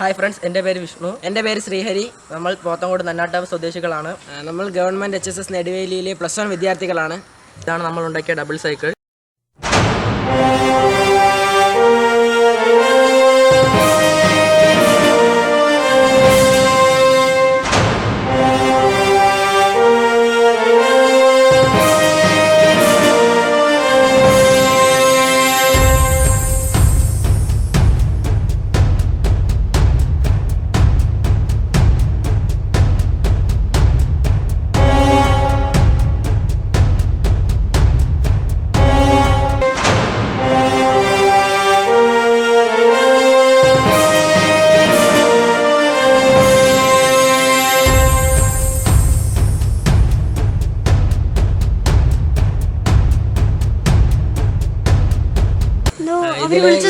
Hi friends, എൻ്റെ പേര് വിഷ്ണു. എൻ്റെ പേര് ശ്രീഹരി. നമ്മൾ പോത്തങ്കോട് നന്നാട്ടാവ് സ്വദേശികളാണ്. നമ്മൾ ഗവൺമെൻറ് HSS നെടുവേലിയിലെ +1 വിദ്യാർത്ഥികളാണ്. ഇതാണ് നമ്മൾ ഉണ്ടാക്കിയ ഡബിൾ സൈക്കിൾ.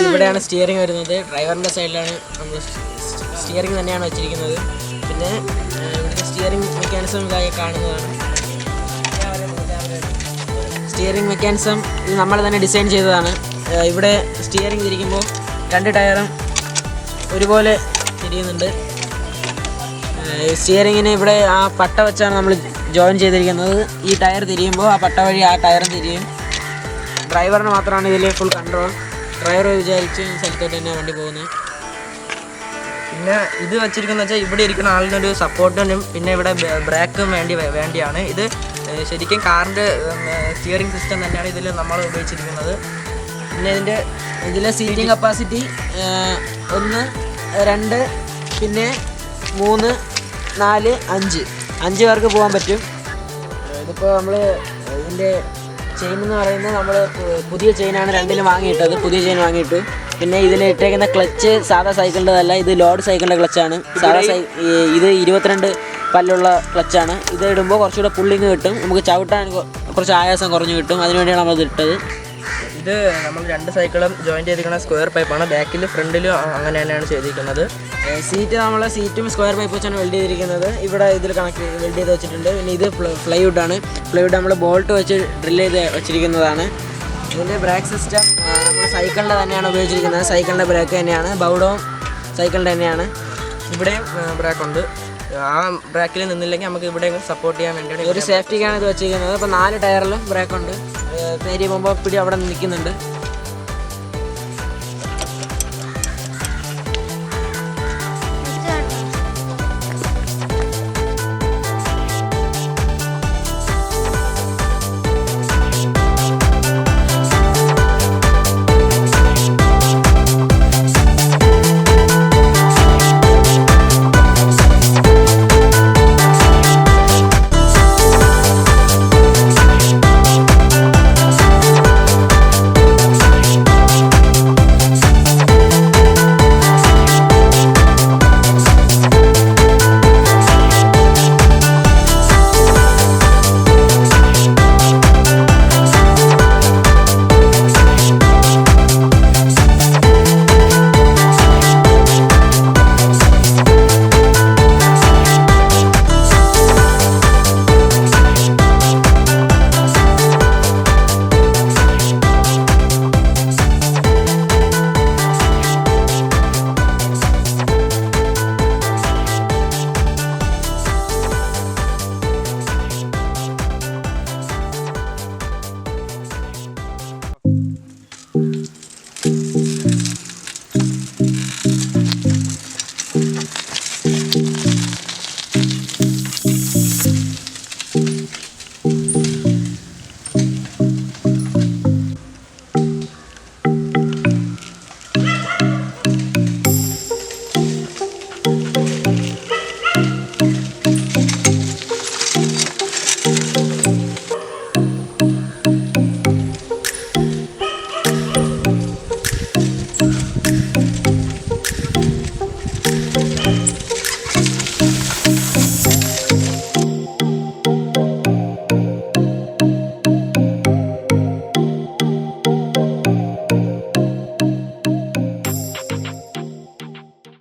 ഇവിടെയാണ് സ്റ്റിയറിംഗ് വരുന്നത്. ഡ്രൈവറിൻ്റെ സൈഡിലാണ് നമ്മൾ സ്റ്റിയറിംഗ് തന്നെയാണ് വെച്ചിരിക്കുന്നത്. പിന്നെ ഇവിടുത്തെ സ്റ്റിയറിംഗ് മെക്കാനിസം ഇതായി കാണുന്നതാണ്. സ്റ്റിയറിംഗ് മെക്കാനിസം ഇത് നമ്മൾ തന്നെ ഡിസൈൻ ചെയ്തതാണ്. ഇവിടെ സ്റ്റിയറിംഗ് തിരിക്കുമ്പോൾ 2 ടയറും ഒരുപോലെ തിരിയുന്നുണ്ട്. സ്റ്റിയറിങ്ങിന് ഇവിടെ ആ പട്ട വെച്ചാണ് നമ്മൾ ജോയിൻ ചെയ്തിരിക്കുന്നത്. ഈ ടയർ തിരിയുമ്പോൾ ആ പട്ട വഴി ആ ടയറും തിരിയും. ഡ്രൈവറിന് മാത്രമാണ് ഇതിൽ ഫുൾ കൺട്രോൾ. ഡ്രൈവർ വിചാരിച്ച് സ്ഥലത്തോട്ട് തന്നെ വണ്ടി പോകുന്നത്. പിന്നെ ഇത് വെച്ചിരിക്കുന്നത് വെച്ചാൽ ഇവിടെ ഇരിക്കുന്ന ആളിനൊരു സപ്പോർട്ടിനും പിന്നെ ഇവിടെ ബ്രേക്കും വേണ്ടിയാണ്. ഇത് ശരിക്കും കാറിൻ്റെ സ്റ്റിയറിംഗ് സിസ്റ്റം തന്നെയാണ് ഇതിൽ നമ്മൾ ഉപയോഗിച്ചിരിക്കുന്നത്. പിന്നെ ഇതിലെ സീറ്റിംഗ് കപ്പാസിറ്റി 1, 2, പിന്നെ 3, 4, 5 പേർക്ക് പോകാൻ പറ്റും. ഇതിപ്പോൾ നമ്മൾ ഇതിൻ്റെ ചെയിൻ എന്ന് പറയുന്നത് നമ്മൾ പുതിയ ചെയിനാണ് രണ്ടിലും വാങ്ങിയിട്ടത്. പുതിയ ചെയിൻ വാങ്ങിയിട്ടു. പിന്നെ ഇതിൽ ഇട്ടേക്കുന്ന ക്ലച്ച് സാധാ സൈക്കിളിൻ്റെതല്ല, ഇത് ലോഡ് സൈക്കിളിൻ്റെ ക്ലച്ചാണ്. ഇത് 22 പല്ലുള്ള ക്ലച്ചാണ്. ഇത് ഇടുമ്പോൾ കുറച്ചുകൂടെ പുള്ളിങ് കിട്ടും, നമുക്ക് ചവിട്ടാൻ കുറച്ച് ആയാസം കുറഞ്ഞ് കിട്ടും. അതിനുവേണ്ടിയാണ് നമ്മളിത് ഇട്ടത്. ഇത് നമ്മൾ 2 സൈക്കിളും ജോയിൻ ചെയ്തിരിക്കുന്ന സ്ക്വയർ പൈപ്പാണ്. ബാക്കിലും ഫ്രണ്ടിലും അങ്ങനെ തന്നെയാണ് ചെയ്തിരിക്കുന്നത്. സീറ്റും സ്ക്വയർ പൈപ്പ് വെച്ചാണ് വെൽഡ് ചെയ്തിരിക്കുന്നത്. ഇവിടെ ഇതിൽ വെൽഡ് ചെയ്ത് വെച്ചിട്ടുണ്ട്. പിന്നെ ഇത് പ്ലൈവുഡാണ്. പ്ലൈവുഡ് നമ്മൾ ബോൾട്ട് വെച്ച് ഡ്രിൽ ചെയ്ത് വെച്ചിരിക്കുന്നതാണ്. ഇതിൻ്റെ ബ്രേക്ക് സിസ്റ്റം നമ്മൾ സൈക്കിളിൻ്റെ തന്നെയാണ് ഉപയോഗിച്ചിരിക്കുന്നത്. സൈക്കിളിൻ്റെ ബ്രേക്ക് തന്നെയാണ്. ബൗഡവും സൈക്കിളിൻ്റെ തന്നെയാണ്. ഇവിടെയും ബ്രേക്കുണ്ട്. ആ ബ്രേക്കിൽ നിന്നില്ലെങ്കിൽ നമുക്ക് ഇവിടെ സപ്പോർട്ട് ചെയ്യാൻ വേണ്ടിയാണ് ഒരു സേഫ്റ്റിക്കാണ് ഇത് വെച്ചിരിക്കുന്നത്. അപ്പോൾ 4 ടയറിലും ബ്രേക്കുണ്ട്. നേരിയ പോകുമ്പോൾ പിടി അവിടെ നിൽക്കുന്നുണ്ട്.